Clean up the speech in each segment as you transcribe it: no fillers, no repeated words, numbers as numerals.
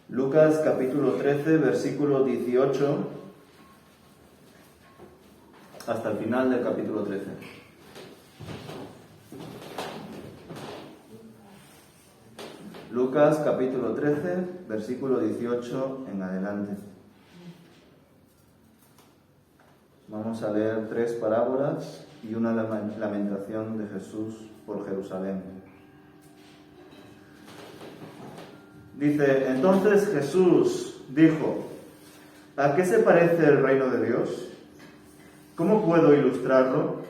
Lucas capítulo 13, versículo 18, hasta el final del capítulo 13. Lucas capítulo 13, versículo 18 en adelante. Vamos a leer 3 parábolas y una lamentación de Jesús por Jerusalén. Dice: entonces Jesús dijo: ¿a qué se parece el reino de Dios? ¿Cómo puedo ilustrarlo?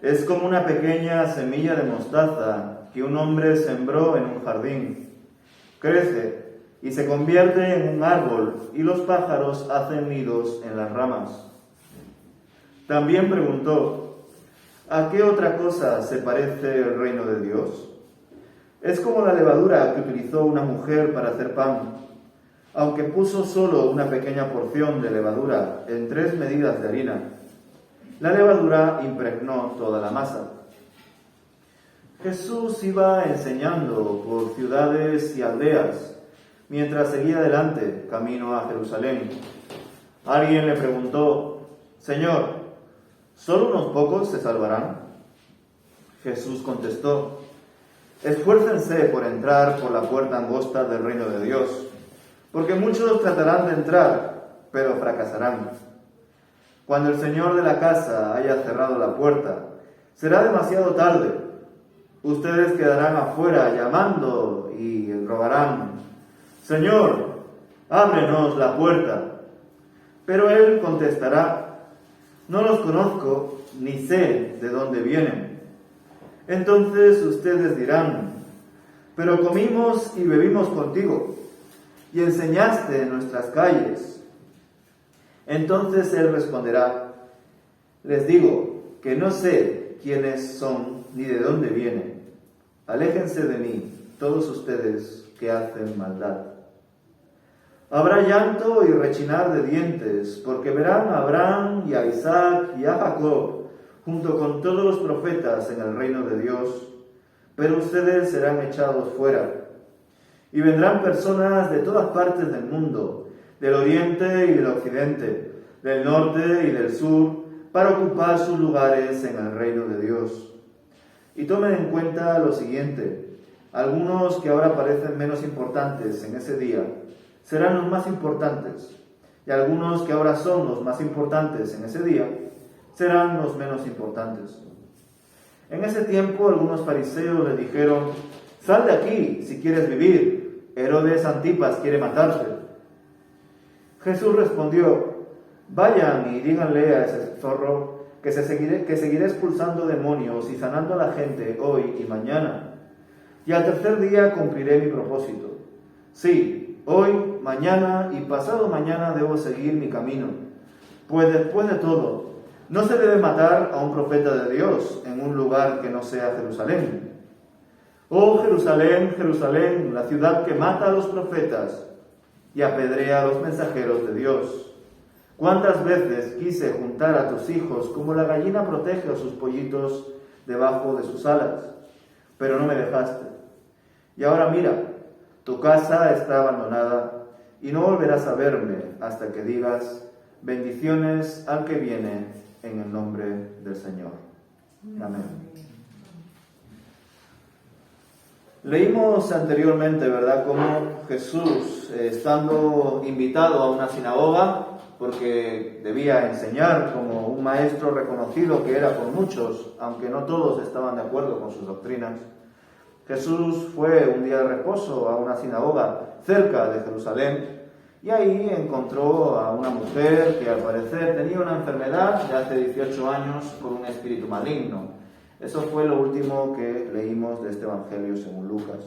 Es como una pequeña semilla de mostaza que un hombre sembró en un jardín. Crece y se convierte en un árbol, y los pájaros hacen nidos en las ramas. También preguntó: ¿a qué otra cosa se parece el reino de Dios? Es como la levadura que utilizó una mujer para hacer pan. Aunque puso solo una pequeña porción de levadura en 3 medidas de harina, la levadura impregnó toda la masa. Jesús iba enseñando por ciudades y aldeas mientras seguía adelante, camino a Jerusalén. Alguien le preguntó: Señor, ¿solo unos pocos se salvarán? Jesús contestó: esfuércense por entrar por la puerta angosta del reino de Dios, porque muchos tratarán de entrar, pero fracasarán. Cuando el señor de la casa haya cerrado la puerta, será demasiado tarde. Ustedes quedarán afuera llamando y rogarán: Señor, ábrenos la puerta. Pero él contestará: no los conozco ni sé de dónde vienen. Entonces ustedes dirán: pero comimos y bebimos contigo, y enseñaste en nuestras calles. Entonces él responderá: les digo que no sé quiénes son ni de dónde vienen. Aléjense de mí, todos ustedes que hacen maldad. Habrá llanto y rechinar de dientes, porque verán a Abraham y a Isaac y a Jacob junto con todos los profetas en el reino de Dios, pero ustedes serán echados fuera. Y vendrán personas de todas partes del mundo, del oriente y del occidente, del norte y del sur, para ocupar sus lugares en el reino de Dios. Y tomen en cuenta lo siguiente: algunos que ahora parecen menos importantes en ese día serán los más importantes, y algunos que ahora son los más importantes en ese día serán los menos importantes. En ese tiempo algunos fariseos le dijeron: sal de aquí si quieres vivir, Herodes Antipas quiere matarte. Jesús respondió: vayan y díganle a ese zorro que seguiré expulsando demonios y sanando a la gente hoy y mañana, y al tercer día cumpliré mi propósito. Sí, hoy, mañana y pasado mañana debo seguir mi camino, pues después de todo, no se debe matar a un profeta de Dios en un lugar que no sea Jerusalén. Oh Jerusalén, Jerusalén, la ciudad que mata a los profetas y apedrea a los mensajeros de Dios. ¿Cuántas veces quise juntar a tus hijos como la gallina protege a sus pollitos debajo de sus alas? Pero no me dejaste. Y ahora mira, tu casa está abandonada y no volverás a verme hasta que digas: bendiciones al que viene en el nombre del Señor. Amén. Leímos anteriormente, ¿verdad?, cómo Jesús, estando invitado a una sinagoga, porque debía enseñar como un maestro reconocido que era por muchos, aunque no todos estaban de acuerdo con sus doctrinas, Jesús fue un día de reposo a una sinagoga cerca de Jerusalén, y ahí encontró a una mujer que al parecer tenía una enfermedad de hace 18 años por un espíritu maligno. Eso fue lo último que leímos de este evangelio según Lucas.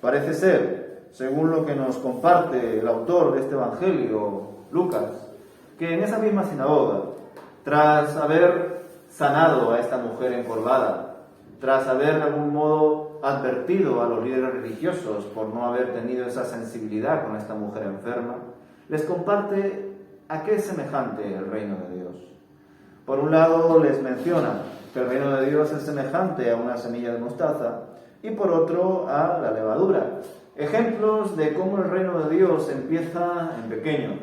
Parece ser, según lo que nos comparte el autor de este evangelio, Lucas, que en esa misma sinagoga, tras haber sanado a esta mujer encorvada, tras haber de algún modo advertido a los líderes religiosos por no haber tenido esa sensibilidad con esta mujer enferma, les comparte a qué es semejante el reino de Dios. Por un lado les menciona que el reino de Dios es semejante a una semilla de mostaza, y por otro a la levadura, Ejemplos de cómo el reino de Dios empieza en pequeño.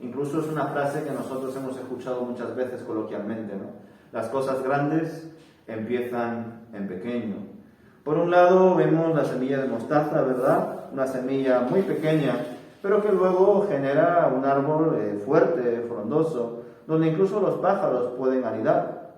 Incluso es una frase que nosotros hemos escuchado muchas veces coloquialmente, ¿no? Las cosas grandes empiezan en pequeño. Por un lado vemos la semilla de mostaza, ¿verdad? Una semilla muy pequeña, pero que luego genera un árbol fuerte, frondoso, donde incluso los pájaros pueden anidar.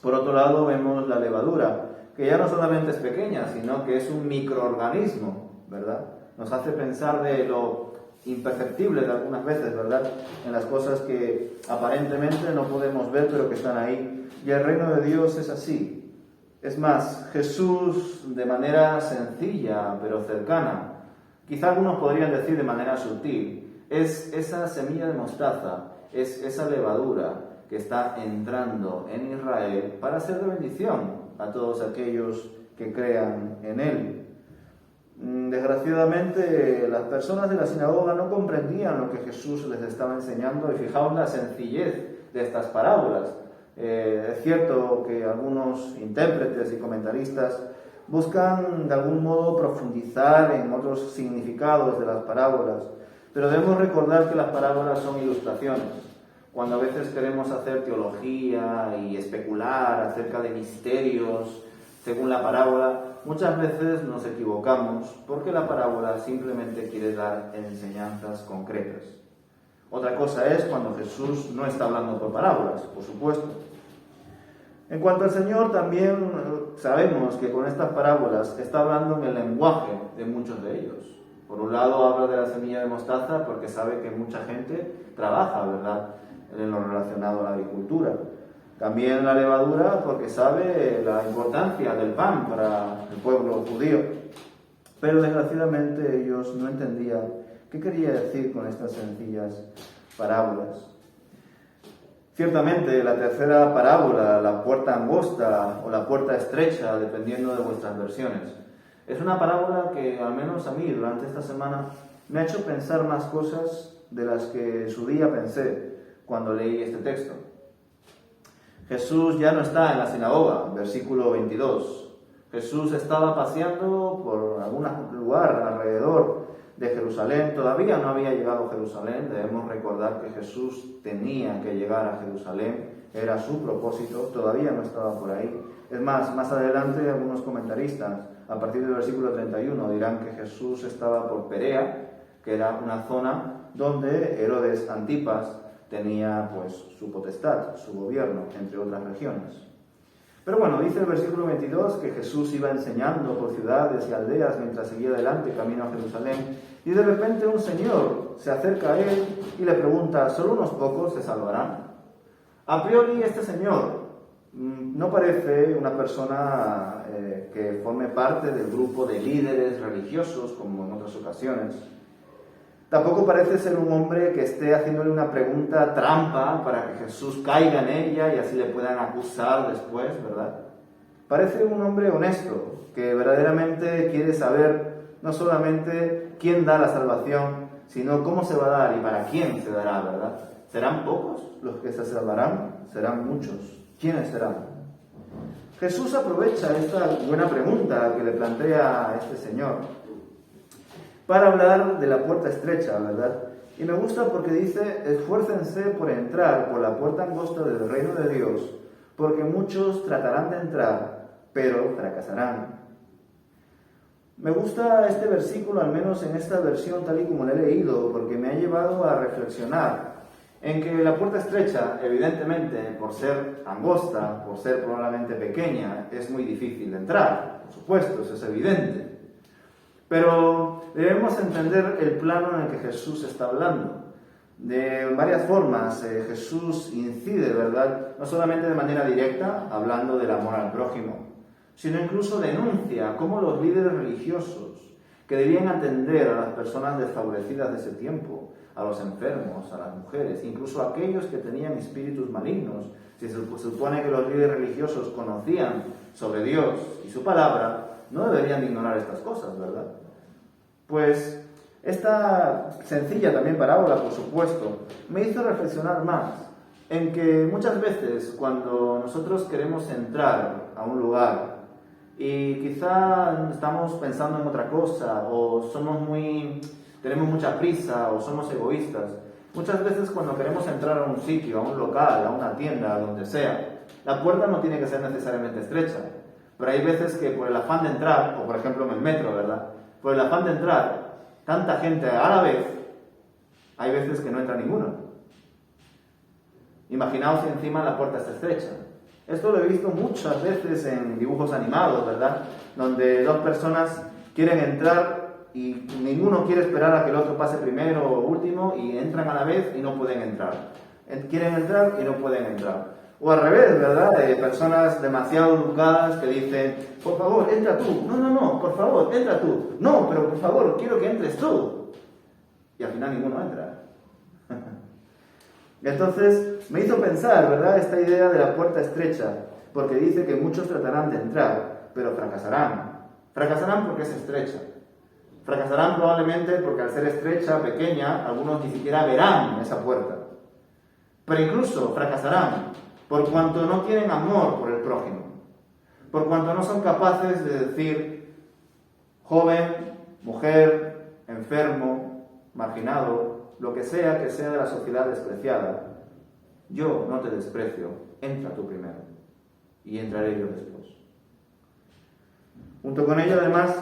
Por otro lado vemos la levadura, que ya no solamente es pequeña, sino que es un microorganismo, ¿verdad? Nos hace pensar de lo imperceptible de algunas veces, ¿verdad? En las cosas que aparentemente no podemos ver, pero que están ahí. Y el reino de Dios es así. Es más, Jesús, de manera sencilla, pero cercana, quizá algunos podrían decir de manera sutil, es esa semilla de mostaza, es esa levadura que está entrando en Israel para ser de bendición a todos aquellos que crean en él. Desgraciadamente, las personas de la sinagoga no comprendían lo que Jesús les estaba enseñando y fijaos la sencillez de estas parábolas. Es cierto que algunos intérpretes y comentaristas buscan de algún modo profundizar en otros significados de las parábolas, pero debemos recordar que las parábolas son ilustraciones. Cuando a veces queremos hacer teología y especular acerca de misterios según la parábola, muchas veces nos equivocamos porque la parábola simplemente quiere dar enseñanzas concretas. Otra cosa es cuando Jesús no está hablando por parábolas, por supuesto. En cuanto al Señor, también sabemos que con estas parábolas está hablando en el lenguaje de muchos de ellos. Por un lado habla de la semilla de mostaza porque sabe que mucha gente trabaja, ¿verdad?, en lo relacionado a la agricultura. También la levadura porque sabe la importancia del pan para el pueblo judío. Pero desgraciadamente ellos no entendían qué quería decir con estas sencillas parábolas. Ciertamente, la tercera parábola, la puerta angosta o la puerta estrecha, dependiendo de vuestras versiones, es una parábola que, al menos a mí, durante esta semana, me ha hecho pensar más cosas de las que en su día pensé cuando leí este texto. Jesús ya no está en la sinagoga, versículo 22. Jesús estaba paseando por algún lugar alrededor de Jerusalén. Todavía no había llegado a Jerusalén. Debemos recordar que Jesús tenía que llegar a Jerusalén. Era su propósito. Todavía no estaba por ahí. Es más adelante algunos comentaristas, a partir del versículo 31, dirán que Jesús estaba por Perea, que era una zona donde Herodes Antipas tenía pues su potestad, su gobierno, entre otras regiones. Pero bueno, dice el versículo 22 que Jesús iba enseñando por ciudades y aldeas mientras seguía adelante camino a Jerusalén, y de repente un señor se acerca a él y le pregunta: ¿solo unos pocos se salvarán? A priori este señor no parece una persona que forme parte del grupo de líderes religiosos como en otras ocasiones. Tampoco parece ser un hombre que esté haciéndole una pregunta trampa para que Jesús caiga en ella y así le puedan acusar después, ¿verdad? Parece un hombre honesto, que verdaderamente quiere saber no solamente quién da la salvación, sino cómo se va a dar y para quién se dará, ¿verdad? ¿Serán pocos los que se salvarán? ¿Serán muchos? ¿Quiénes serán? Jesús aprovecha esta buena pregunta que le plantea a este señor para hablar de la puerta estrecha, ¿verdad? Y me gusta porque dice: esfuércense por entrar por la puerta angosta del reino de Dios, porque muchos tratarán de entrar, pero fracasarán. Me gusta este versículo, al menos en esta versión tal y como lo he leído, porque me ha llevado a reflexionar en que la puerta estrecha, evidentemente, por ser angosta, por ser probablemente pequeña, es muy difícil de entrar, por supuesto, eso es evidente. Pero debemos entender el plano en el que Jesús está hablando. De varias formas Jesús incide, ¿verdad? No solamente de manera directa, hablando del amor al prójimo, sino incluso denuncia cómo los líderes religiosos, que debían atender a las personas desfavorecidas de ese tiempo, a los enfermos, a las mujeres, incluso a aquellos que tenían espíritus malignos, si se supone que los líderes religiosos conocían sobre Dios y su palabra, no deberían de ignorar estas cosas, ¿verdad? Pues esta sencilla también parábola, por supuesto, me hizo reflexionar más en que muchas veces cuando nosotros queremos entrar a un lugar, y quizá estamos pensando en otra cosa, o tenemos mucha prisa, o somos egoístas. Muchas veces cuando queremos entrar a un sitio, a un local, a una tienda, a donde sea, la puerta no tiene que ser necesariamente estrecha, pero hay veces que por el afán de entrar, o por ejemplo en el metro, ¿verdad? Por el afán de entrar, tanta gente a la vez, hay veces que no entra ninguno. Imaginaos si encima la puerta está estrecha. Esto lo he visto muchas veces en dibujos animados, ¿verdad? Donde dos personas quieren entrar y ninguno quiere esperar a que el otro pase primero o último y entran a la vez y no pueden entrar. Quieren entrar y no pueden entrar. O al revés, ¿verdad? Personas demasiado educadas que dicen, por favor, entra tú. No, por favor, entra tú. No, pero por favor, quiero que entres tú. Y al final ninguno entra. Entonces me hizo pensar, ¿verdad?, esta idea de la puerta estrecha, porque dice que muchos tratarán de entrar, pero fracasarán. Fracasarán porque es estrecha. Fracasarán probablemente porque al ser estrecha, pequeña, algunos ni siquiera verán esa puerta. Pero incluso fracasarán por cuanto no tienen amor por el prójimo, por cuanto no son capaces de decir, joven, mujer, enfermo, marginado, lo que sea de la sociedad despreciada, yo no te desprecio, entra tú primero y entraré yo después. Junto con ello, además,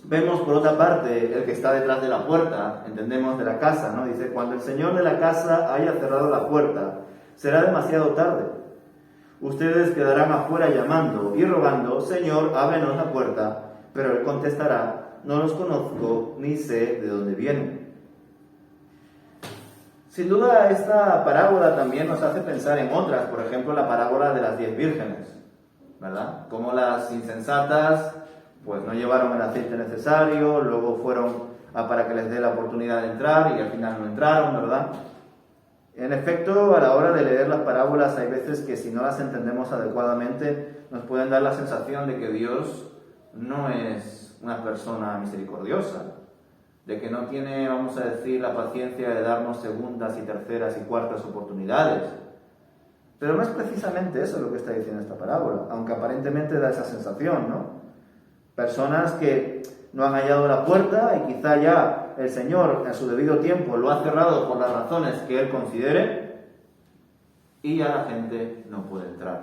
vemos por otra parte el que está detrás de la puerta, entendemos de la casa, ¿no? Dice, cuando el señor de la casa haya cerrado la puerta, será demasiado tarde. Ustedes quedarán afuera llamando y rogando, Señor, ábrenos la puerta, pero él contestará, no los conozco ni sé de dónde vienen. Sin duda, esta parábola también nos hace pensar en otras, por ejemplo, la parábola de las 10 vírgenes, ¿verdad? Como las insensatas, pues no llevaron el aceite necesario, luego fueron para que les dé la oportunidad de entrar y al final no entraron, ¿verdad? En efecto, a la hora de leer las parábolas hay veces que si no las entendemos adecuadamente nos pueden dar la sensación de que Dios no es una persona misericordiosa, de que no tiene, vamos a decir, la paciencia de darnos segundas y terceras y cuartas oportunidades. Pero no es precisamente eso lo que está diciendo esta parábola, aunque aparentemente da esa sensación, ¿no? Personas que no han hallado la puerta y quizá ya el Señor en su debido tiempo lo ha cerrado por las razones que Él considere y ya la gente no puede entrar.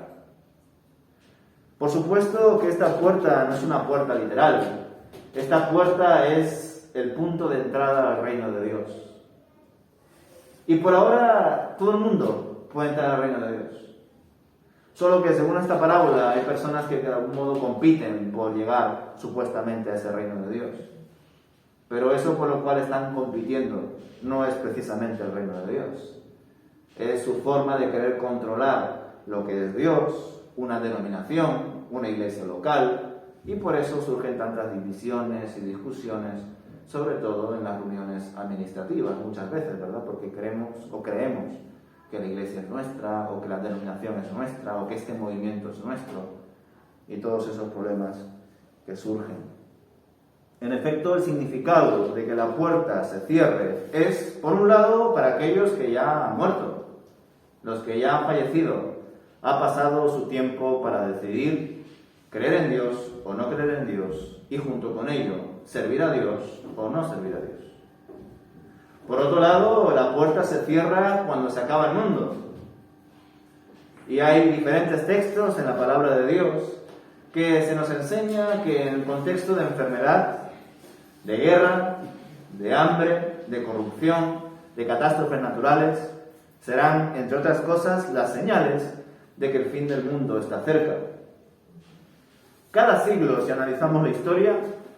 Por supuesto que esta puerta no es una puerta literal. Esta puerta es el punto de entrada al reino de Dios. Y por ahora todo el mundo puede entrar al reino de Dios. Solo que según esta parábola hay personas que de algún modo compiten por llegar supuestamente a ese reino de Dios. Pero eso por lo cual están compitiendo no es precisamente el reino de Dios. Es su forma de querer controlar lo que es Dios, una denominación, una iglesia local, y por eso surgen tantas divisiones y discusiones, sobre todo en las reuniones administrativas, muchas veces, ¿verdad? Porque creemos que la iglesia es nuestra, o que la denominación es nuestra, o que este movimiento es nuestro, y todos esos problemas que surgen. En efecto, el significado de que la puerta se cierre es, por un lado, para aquellos que ya han muerto, los que ya han fallecido, ha pasado su tiempo para decidir creer en Dios o no creer en Dios, y junto con ello, servir a Dios o no servir a Dios. Por otro lado, la puerta se cierra cuando se acaba el mundo. Y hay diferentes textos en la palabra de Dios que se nos enseña que en el contexto de enfermedad, de guerra, de hambre, de corrupción, de catástrofes naturales, serán, entre otras cosas, las señales de que el fin del mundo está cerca. Cada siglo, si analizamos la historia,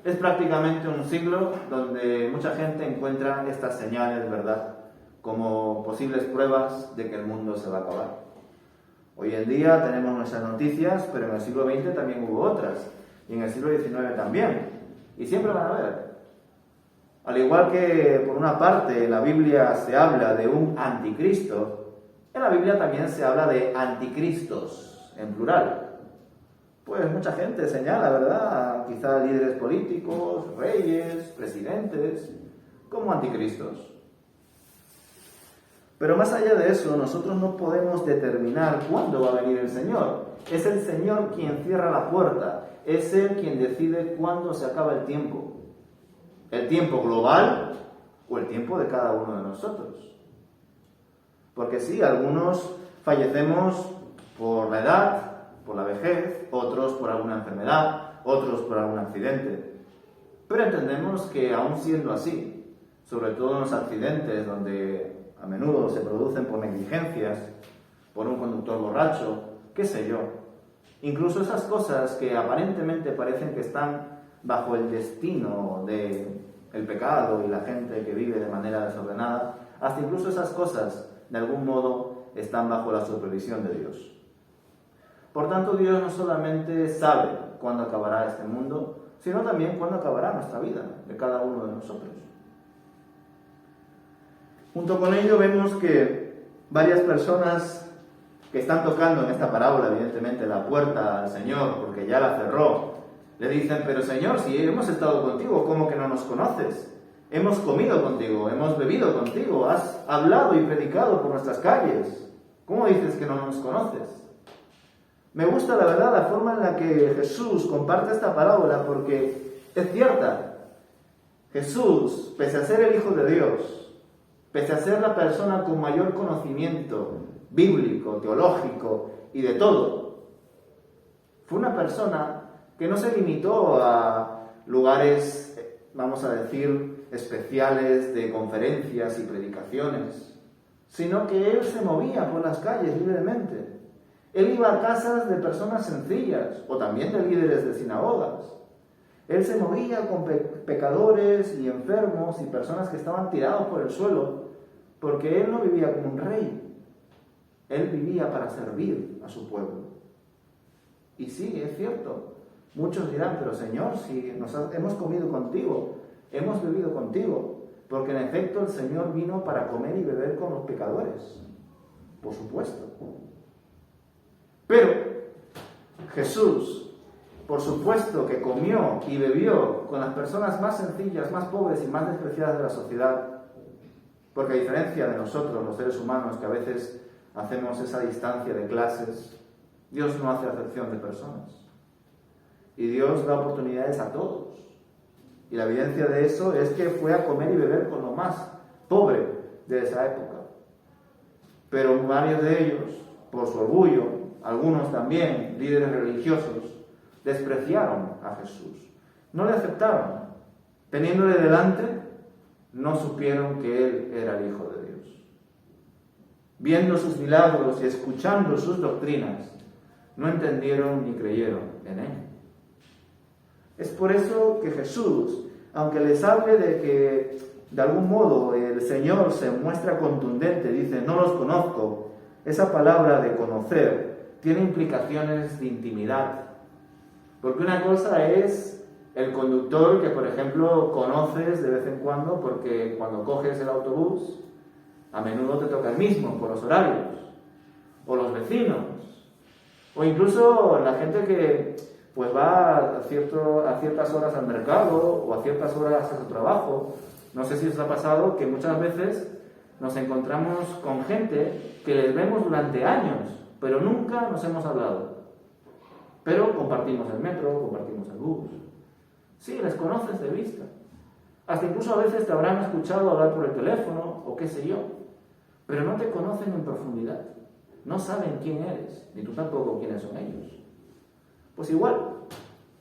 es prácticamente un siglo donde mucha gente encuentra estas señales, ¿verdad?, como posibles pruebas de que el mundo se va a acabar. Hoy en día tenemos nuestras noticias, pero en el siglo XX también hubo otras, y en el siglo XIX también, y siempre van a haber. Al igual que, por una parte, en la Biblia se habla de un anticristo, en la Biblia también se habla de anticristos, en plural. Pues mucha gente señala, ¿verdad?, quizá líderes políticos, reyes, presidentes, como anticristos. Pero más allá de eso, nosotros no podemos determinar cuándo va a venir el Señor. Es el Señor quien cierra la puerta. es Él quien decide cuándo se acaba el tiempo. ¿El tiempo global o el tiempo de cada uno de nosotros? Porque sí, algunos fallecemos por la edad, por la vejez, otros por alguna enfermedad, otros por algún accidente. Pero entendemos que aún siendo así, sobre todo en los accidentes donde a menudo se producen por negligencias, por un conductor borracho, qué sé yo, incluso esas cosas que aparentemente parecen que están bajo el destino del pecado y la gente que vive de manera desordenada, hasta incluso esas cosas de algún modo están bajo la supervisión de Dios. Por tanto, Dios no solamente sabe cuándo acabará este mundo, sino también cuándo acabará nuestra vida, de cada uno de nosotros. Junto con ello vemos que varias personas que están tocando en esta parábola, evidentemente, la puerta al Señor, porque ya la cerró, le dicen: pero Señor, si hemos estado contigo, ¿cómo que no nos conoces? Hemos comido contigo, hemos bebido contigo, has hablado y predicado por nuestras calles. ¿Cómo dices que no nos conoces? Me gusta, la verdad, la forma en la que Jesús comparte esta parábola, porque es cierta. Jesús, pese a ser el Hijo de Dios, pese a ser la persona con mayor conocimiento bíblico, teológico y de todo, fue una persona que no se limitó a lugares, vamos a decir, especiales de conferencias y predicaciones, sino que Él se movía por las calles libremente. Él iba a casas de personas sencillas o también de líderes de sinagogas. Él se movía con pecadores y enfermos y personas que estaban tirados por el suelo, porque Él no vivía como un rey. Él vivía para servir a su pueblo. Y sí, es cierto. Muchos dirán: pero Señor, si hemos comido contigo, hemos bebido contigo, porque en efecto el Señor vino para comer y beber con los pecadores. Por supuesto. Pero Jesús, por supuesto que comió y bebió con las personas más sencillas, más pobres y más despreciadas de la sociedad, porque a diferencia de nosotros, los seres humanos, que a veces hacemos esa distancia de clases, Dios no hace acepción de personas. Y Dios da oportunidades a todos. Y la evidencia de eso es que fue a comer y beber con lo más pobre de esa época. Pero varios de ellos, por su orgullo, algunos también, líderes religiosos, despreciaron a Jesús. No le aceptaron. Teniéndole delante, no supieron que Él era el Hijo de Dios. Viendo sus milagros y escuchando sus doctrinas, no entendieron ni creyeron en Él. Es por eso que Jesús, aunque les hable de que de algún modo el Señor se muestra contundente, dice: no los conozco, esa palabra de conocer tiene implicaciones de intimidad. Porque una cosa es el conductor que, por ejemplo, conoces de vez en cuando, porque cuando coges el autobús, a menudo te toca el mismo por los horarios, o los vecinos, o incluso la gente que pues va a ciertas horas al mercado o a ciertas horas a su trabajo. No sé si os ha pasado que muchas veces nos encontramos con gente que les vemos durante años, pero nunca nos hemos hablado. Pero compartimos el metro, compartimos el bus. Sí, les conoces de vista. Hasta incluso a veces te habrán escuchado hablar por el teléfono o qué sé yo. Pero no te conocen en profundidad. No saben quién eres, ni tú tampoco quiénes son ellos. Pues igual,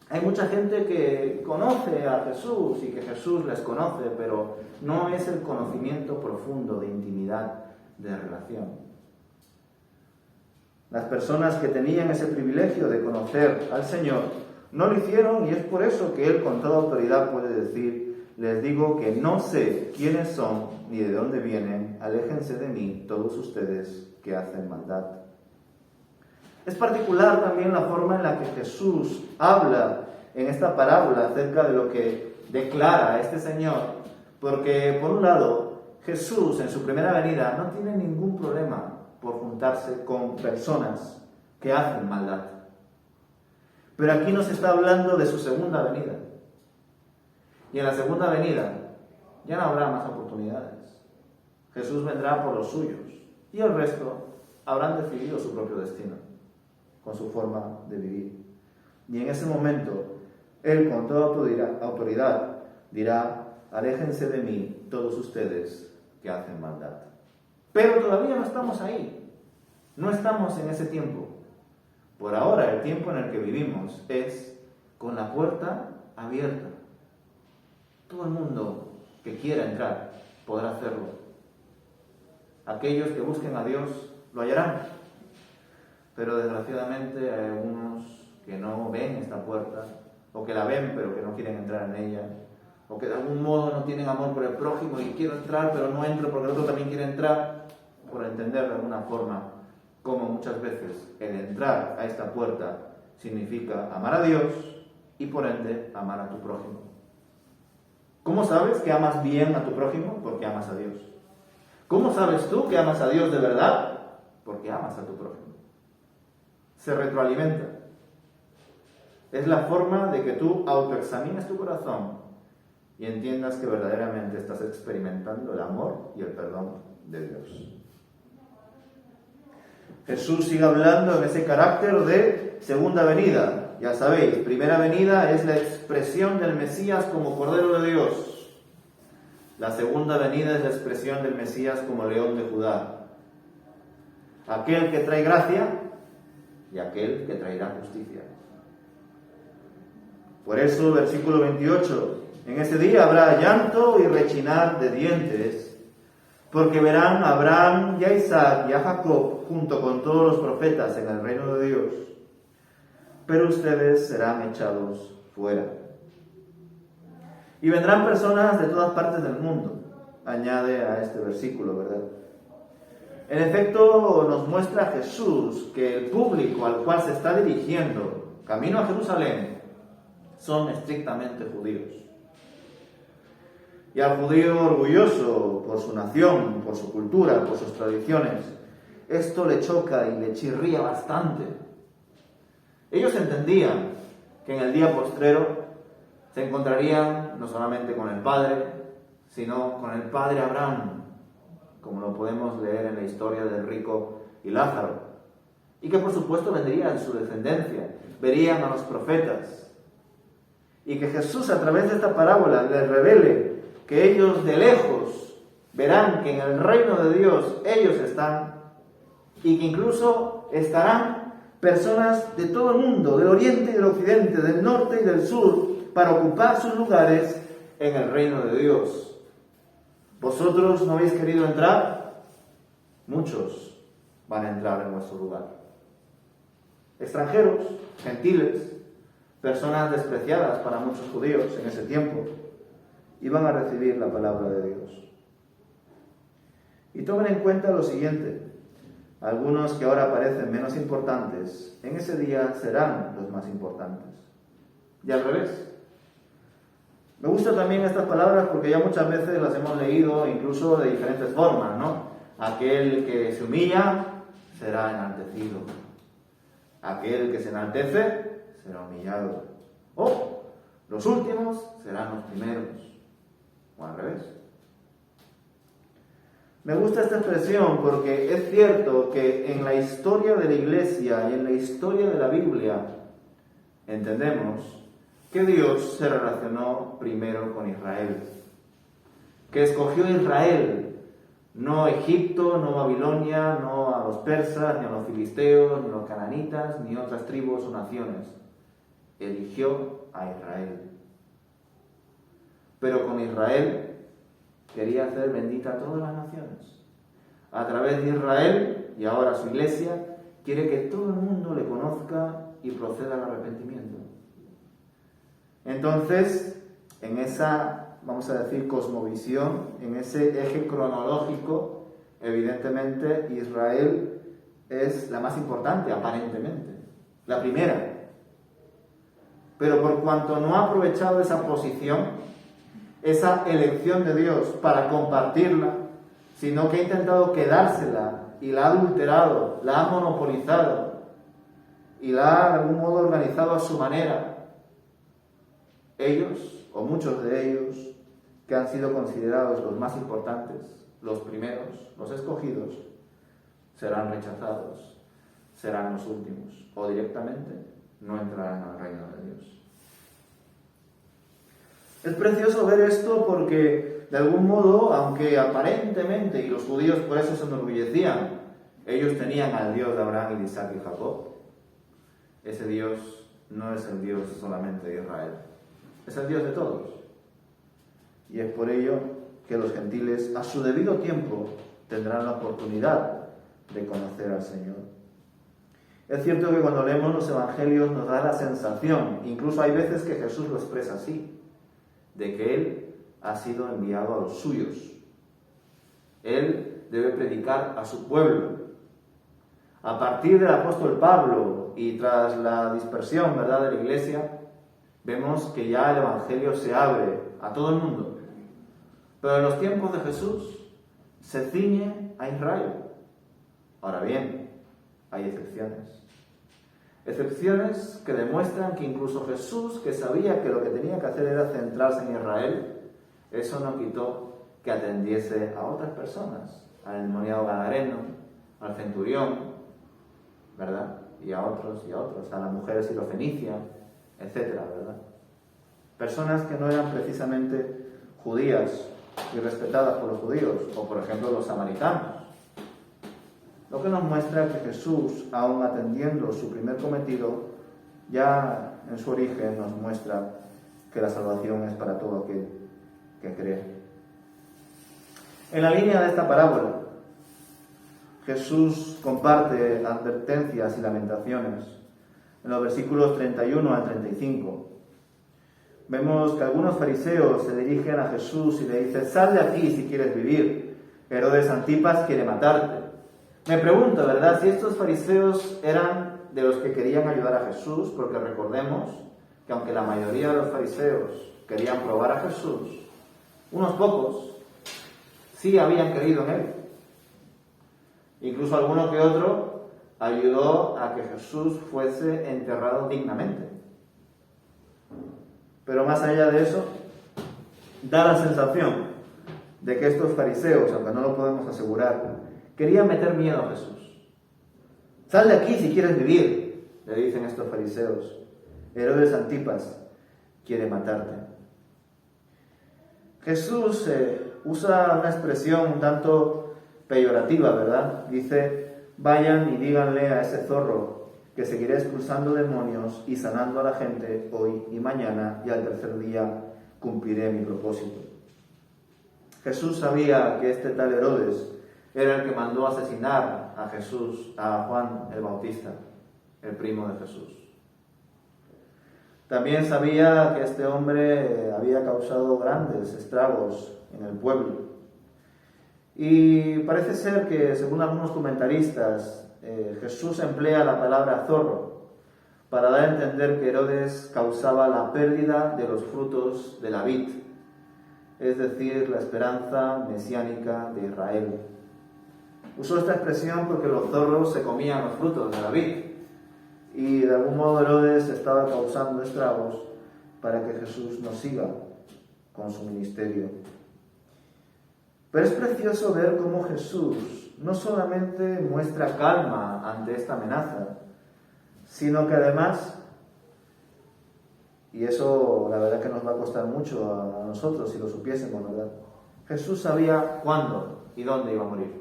hay mucha gente que conoce a Jesús y que Jesús les conoce, pero no es el conocimiento profundo de intimidad, de relación. Las personas que tenían ese privilegio de conocer al Señor no lo hicieron, y es por eso que Él con toda autoridad puede decir: les digo que no sé quiénes son ni de dónde vienen, aléjense de mí todos ustedes que hacen maldad. Es particular también la forma en la que Jesús habla en esta parábola acerca de lo que declara a este Señor, porque por un lado Jesús en su primera venida no tiene ningún problema por juntarse con personas que hacen maldad. Pero aquí nos está hablando de su segunda venida. Y en la segunda venida ya no habrá más oportunidades. Jesús vendrá por los suyos y el resto habrán decidido su propio destino con su forma de vivir. Y en ese momento, Él con toda autoridad dirá: aléjense de mí todos ustedes que hacen maldad. Pero todavía no estamos ahí, no estamos en ese tiempo. Por ahora, el tiempo en el que vivimos es con la puerta abierta. Todo el mundo que quiera entrar podrá hacerlo. Aquellos que busquen a Dios lo hallarán. Pero desgraciadamente hay algunos que no ven esta puerta, o que la ven pero que no quieren entrar en ella, o que de algún modo no tienen amor por el prójimo y quiero entrar pero no entro porque el otro también quiere entrar, por entender de alguna forma como muchas veces el entrar a esta puerta significa amar a Dios y por ende amar a tu prójimo. ¿Cómo sabes que amas bien a tu prójimo? Porque amas a Dios. ¿Cómo sabes tú que amas a Dios de verdad? Porque amas a tu prójimo. Se retroalimenta. Es la forma de que tú autoexamines tu corazón y entiendas que verdaderamente estás experimentando el amor y el perdón de Dios. Jesús sigue hablando en ese carácter de segunda venida. Ya sabéis, primera venida es la expresión del Mesías como Cordero de Dios. La segunda venida es la expresión del Mesías como León de Judá. Aquel que trae gracia y aquel que traerá justicia. Por eso, versículo 28, en ese día habrá llanto y rechinar de dientes, porque verán a Abraham y a Isaac y a Jacob junto con todos los profetas en el reino de Dios, pero ustedes serán echados fuera. Y vendrán personas de todas partes del mundo, añade a este versículo, ¿verdad? En efecto, nos muestra Jesús que el público al cual se está dirigiendo, camino a Jerusalén, son estrictamente judíos. Y al judío orgulloso por su nación, por su cultura, por sus tradiciones, esto le choca y le chirría bastante. Ellos entendían que en el día postrero se encontrarían no solamente con el Padre, sino con el Padre Abraham, como lo podemos leer en la historia del rico y Lázaro, y que por supuesto vendría en su descendencia, verían a los profetas, y que Jesús a través de esta parábola les revele que ellos de lejos verán que en el reino de Dios ellos están, y que incluso estarán personas de todo el mundo, del oriente y del occidente, del norte y del sur, para ocupar sus lugares en el reino de Dios. ¿Vosotros no habéis querido entrar? Muchos van a entrar en vuestro lugar. Extranjeros, gentiles, personas despreciadas para muchos judíos en ese tiempo, iban a recibir la palabra de Dios. Y tomen en cuenta lo siguiente: algunos que ahora parecen menos importantes, en ese día serán los más importantes. Y al revés. Me gustan también estas palabras porque ya muchas veces las hemos leído incluso de diferentes formas, ¿no? Aquel que se humilla será enaltecido. Aquel que se enaltece será humillado. O los últimos serán los primeros. O al revés. Me gusta esta expresión porque es cierto que en la historia de la Iglesia y en la historia de la Biblia entendemos que Dios se relacionó primero con Israel, que escogió a Israel, no Egipto, no Babilonia, no a los persas, ni a los filisteos, ni a los cananitas, ni otras tribus o naciones. Eligió a Israel. Pero con Israel quería hacer bendita a todas las naciones. A través de Israel, y ahora su iglesia, quiere que todo el mundo le conozca y proceda al arrepentimiento. Entonces, en esa, vamos a decir, cosmovisión, en ese eje cronológico, evidentemente Israel es la más importante, aparentemente, la primera. Pero por cuanto no ha aprovechado esa posición, esa elección de Dios para compartirla, sino que ha intentado quedársela y la ha adulterado, la ha monopolizado y la ha de algún modo organizado a su manera, ellos, o muchos de ellos, que han sido considerados los más importantes, los primeros, los escogidos, serán rechazados, serán los últimos, o directamente no entrarán al reino de Dios. Es precioso ver esto porque, de algún modo, aunque aparentemente, y los judíos por eso se enorgullecían, ellos tenían al Dios de Abraham, de Isaac y Jacob, ese Dios no es el Dios solamente de Israel, es el Dios de todos. Y es por ello que los gentiles, a su debido tiempo, tendrán la oportunidad de conocer al Señor. Es cierto que cuando leemos los evangelios nos da la sensación, incluso hay veces que Jesús lo expresa así, de que Él ha sido enviado a los suyos. Él debe predicar a su pueblo. A partir del apóstol Pablo y tras la dispersión, ¿verdad?, de la iglesia, vemos que ya el evangelio se abre a todo el mundo. Pero en los tiempos de Jesús se ciñe a Israel. Ahora bien, hay excepciones. Excepciones que demuestran que incluso Jesús, que sabía que lo que tenía que hacer era centrarse en Israel, eso no quitó que atendiese a otras personas, al endemoniado gadareno, al centurión, ¿verdad? Y a otros, a la mujer sirofenicia, etcétera, ¿verdad? Personas que no eran precisamente judías y respetadas por los judíos, o por ejemplo los samaritanos. Lo que nos muestra que Jesús, aun atendiendo su primer cometido, ya en su origen nos muestra que la salvación es para todo aquel que cree. En la línea de esta parábola, Jesús comparte advertencias y lamentaciones en los versículos 31 al 35. Vemos que algunos fariseos se dirigen a Jesús y le dicen: sal de aquí si quieres vivir, Herodes Antipas quiere matarte. Me pregunto, ¿verdad?, si estos fariseos eran de los que querían ayudar a Jesús, porque recordemos que aunque la mayoría de los fariseos querían probar a Jesús, unos pocos sí habían creído en Él. Incluso alguno que otro ayudó a que Jesús fuese enterrado dignamente. Pero más allá de eso, da la sensación de que estos fariseos, aunque no lo podemos asegurar, querían meter miedo a Jesús. Sal de aquí si quieres vivir, le dicen estos fariseos. Herodes Antipas quiere matarte. Jesús usa una expresión un tanto peyorativa, ¿verdad? Dice: vayan y díganle a ese zorro que seguiré expulsando demonios y sanando a la gente hoy y mañana, y al tercer día cumpliré mi propósito. Jesús sabía que este tal Herodes era el que mandó asesinar a Jesús, a Juan el Bautista, el primo de Jesús. También sabía que este hombre había causado grandes estragos en el pueblo. Y parece ser que, según algunos comentaristas, Jesús emplea la palabra zorro para dar a entender que Herodes causaba la pérdida de los frutos de la vid, es decir, la esperanza mesiánica de Israel. Usó esta expresión porque los zorros se comían los frutos de la vid y de algún modo Herodes estaba causando estragos para que Jesús no siga con su ministerio. Pero es precioso ver cómo Jesús no solamente muestra calma ante esta amenaza, sino que además, y eso la verdad que nos va a costar mucho a nosotros si lo supiésemos, ¿verdad? Jesús sabía cuándo y dónde iba a morir.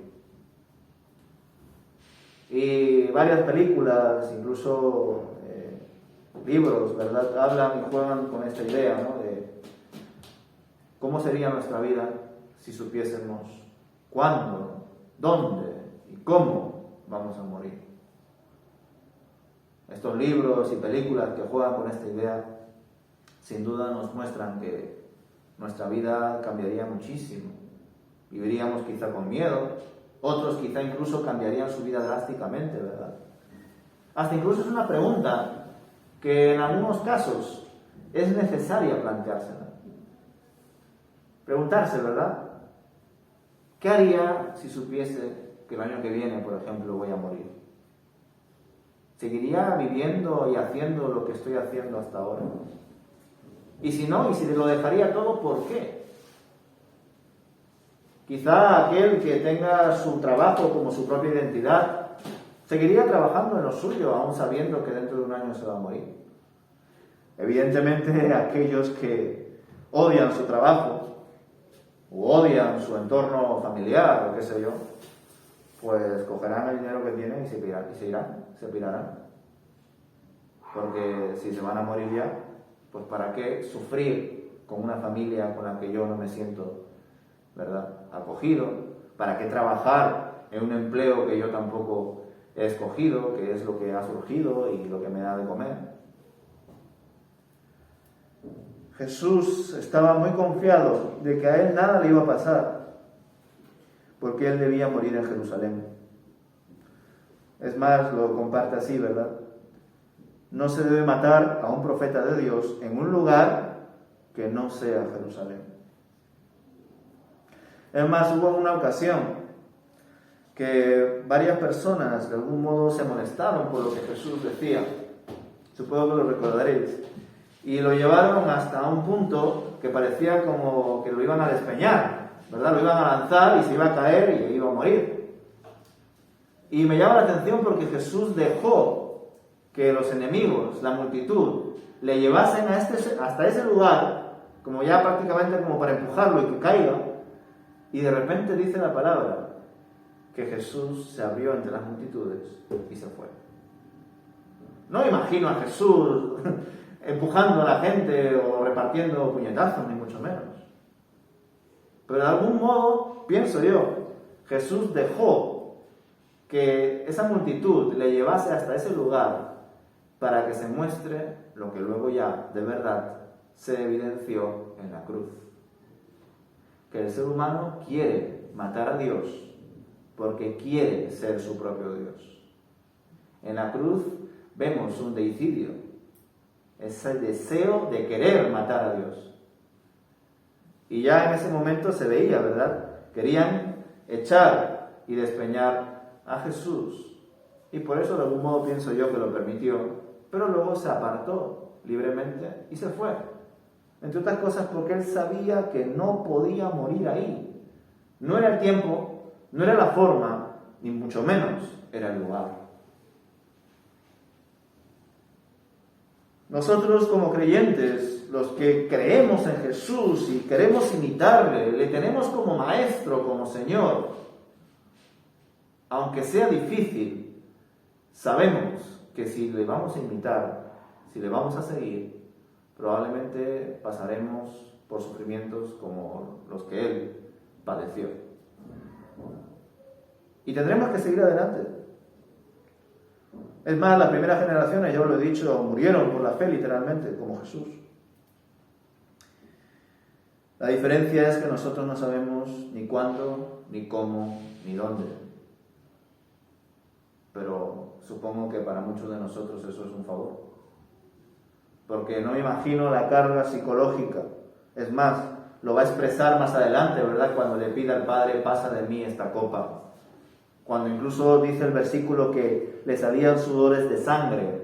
Y varias películas, incluso libros, ¿verdad?, hablan y juegan con esta idea, ¿no?, de cómo sería nuestra vida si supiésemos cuándo, dónde y cómo vamos a morir. Estos libros y películas que juegan con esta idea, sin duda nos muestran que nuestra vida cambiaría muchísimo. Viviríamos quizá con miedo, otros quizá incluso cambiarían su vida drásticamente, ¿verdad? Hasta incluso es una pregunta que en algunos casos es necesaria planteársela. Preguntarse, ¿verdad? ¿Qué haría si supiese que el año que viene, por ejemplo, voy a morir? ¿Seguiría viviendo y haciendo lo que estoy haciendo hasta ahora? Y si no, y si lo dejaría todo, ¿por qué? Quizá aquel que tenga su trabajo como su propia identidad Seguiría trabajando en lo suyo, aún sabiendo que dentro de un año se va a morir. Evidentemente, aquellos que odian su trabajo o odian su entorno familiar o qué sé yo, pues cogerán el dinero que tienen y se pirarán. Porque si se van a morir ya, pues ¿para qué sufrir con una familia con la que yo no me siento, ¿verdad?, acogido? ¿Para qué trabajar en un empleo que yo tampoco he escogido, que es lo que ha surgido y lo que me da de comer? Jesús estaba muy confiado de que a él nada le iba a pasar, porque él debía morir en Jerusalén. Es más, lo comparte así, ¿verdad? No se debe matar a un profeta de Dios en un lugar que no sea Jerusalén. Es más, hubo una ocasión que varias personas de algún modo se molestaron por lo que Jesús decía. Supongo que lo recordaréis. Y lo llevaron hasta un punto que parecía como que lo iban a despeñar, ¿verdad? Lo iban a lanzar y se iba a caer y iba a morir. Y me llama la atención porque Jesús dejó que los enemigos, la multitud, le llevasen hasta ese lugar, como ya prácticamente como para empujarlo y que caiga, y de repente dice la palabra que Jesús se abrió entre las multitudes y se fue. No me imagino a Jesús empujando a la gente o repartiendo puñetazos, ni mucho menos. Pero de algún modo, pienso yo, Jesús dejó que esa multitud le llevase hasta ese lugar para que se muestre lo que luego ya, de verdad, se evidenció en la cruz. Que el ser humano quiere matar a Dios porque quiere ser su propio Dios. En la cruz vemos un deicidio, ese deseo de querer matar a Dios. Y ya en ese momento se veía, ¿verdad? Querían echar y despeñar a Jesús. Y por eso de algún modo pienso yo que lo permitió. Pero luego se apartó libremente y se fue. Entre otras cosas porque él sabía que no podía morir ahí. No era el tiempo, no era la forma, ni mucho menos era el lugar. Nosotros como creyentes, los que creemos en Jesús y queremos imitarle, le tenemos como maestro, como Señor, aunque sea difícil, sabemos que si le vamos a imitar, si le vamos a seguir, probablemente pasaremos por sufrimientos como los que él padeció. Y tendremos que seguir adelante. Es más, las primeras generaciones, yo lo he dicho, murieron por la fe literalmente, como Jesús. La diferencia es que nosotros no sabemos ni cuándo, ni cómo, ni dónde. Pero supongo que para muchos de nosotros eso es un favor. Porque no me imagino la carga psicológica. Es más, lo va a expresar más adelante, ¿verdad? Cuando le pida al Padre, pasa de mí esta copa. Cuando incluso dice el versículo que le salían sudores de sangre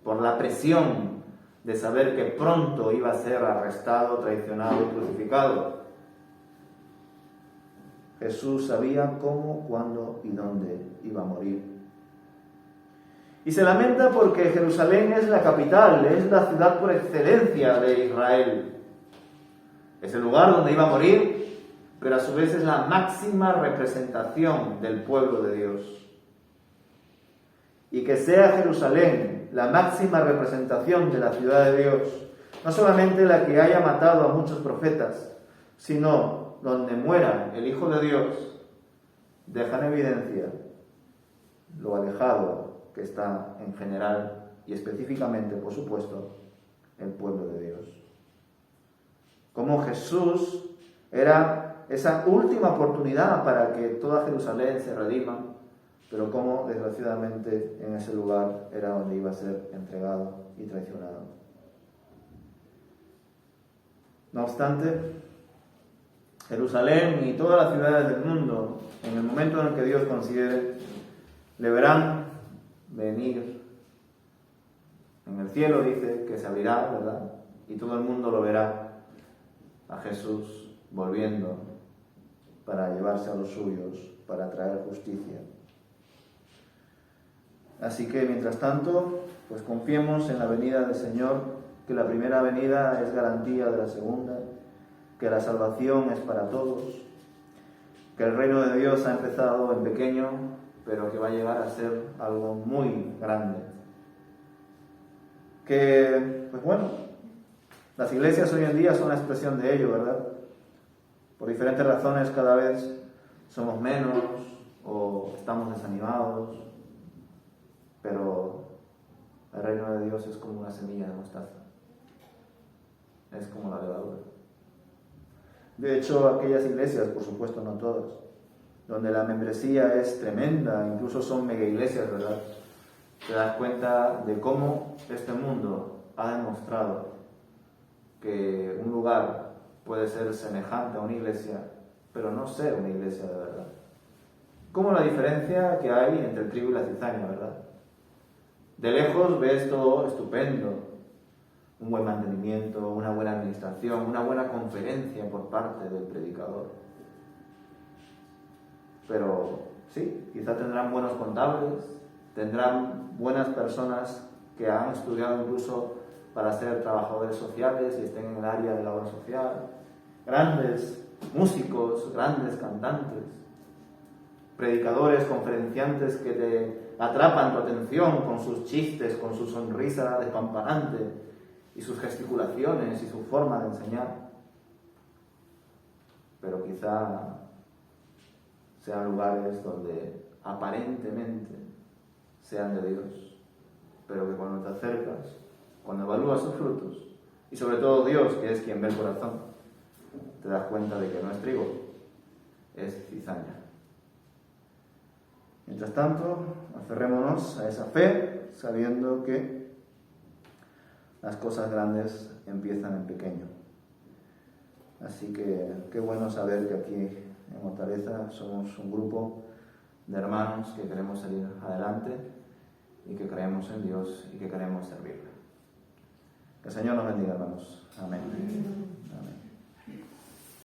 por la presión de saber que pronto iba a ser arrestado, traicionado y crucificado. Jesús sabía cómo, cuándo y dónde iba a morir. Y se lamenta porque Jerusalén es la capital, es la ciudad por excelencia de Israel. Es el lugar donde iba a morir, pero a su vez es la máxima representación del pueblo de Dios. Y que sea Jerusalén la máxima representación de la ciudad de Dios, no solamente la que haya matado a muchos profetas, sino donde muera el Hijo de Dios, deja en evidencia lo alejado que está en general y específicamente, por supuesto, el pueblo de Dios. Como Jesús era esa última oportunidad para que toda Jerusalén se redima, pero como desgraciadamente en ese lugar era donde iba a ser entregado y traicionado. No obstante, Jerusalén y todas las ciudades del mundo, en el momento en el que Dios considere, le verán venir. En el cielo dice que se abrirá, ¿verdad? Y todo el mundo lo verá a Jesús volviendo para llevarse a los suyos, para traer justicia. Así que, mientras tanto, pues confiemos en la venida del Señor, que la primera venida es garantía de la segunda, que la salvación es para todos, que el reino de Dios ha empezado en pequeño, pero que va a llegar a ser algo muy grande. Que, pues bueno, las iglesias hoy en día son una expresión de ello, ¿verdad? Por diferentes razones cada vez somos menos o estamos desanimados, pero el reino de Dios es como una semilla de mostaza, es como la levadura. De hecho, aquellas iglesias, por supuesto no todas, donde la membresía es tremenda, incluso son mega iglesias, ¿verdad? Te das cuenta de cómo este mundo ha demostrado que un lugar puede ser semejante a una iglesia, pero no ser una iglesia de verdad. Como la diferencia que hay entre el trigo y la cizaña, ¿verdad? De lejos ves todo estupendo, un buen mantenimiento, una buena administración, una buena conferencia por parte del predicador. Pero sí, quizá tendrán buenos contables, tendrán buenas personas que han estudiado incluso para ser trabajadores sociales y estén en el área de la obra social, grandes músicos, grandes cantantes, predicadores, conferenciantes que te atrapan tu atención con sus chistes, con su sonrisa despampanante y sus gesticulaciones y su forma de enseñar. Pero quizá sean lugares donde aparentemente sean de Dios, pero que cuando te acercas, cuando evalúas sus frutos, y sobre todo Dios, que es quien ve el corazón, te das cuenta de que no es trigo, es cizaña. Mientras tanto, aferrémonos a esa fe, sabiendo que las cosas grandes empiezan en pequeño. Así que qué bueno saber que aquí en Hortaleza somos un grupo de hermanos que queremos salir adelante y que creemos en Dios y que queremos servirle. Que el Señor nos bendiga, hermanos. Amén. Amén.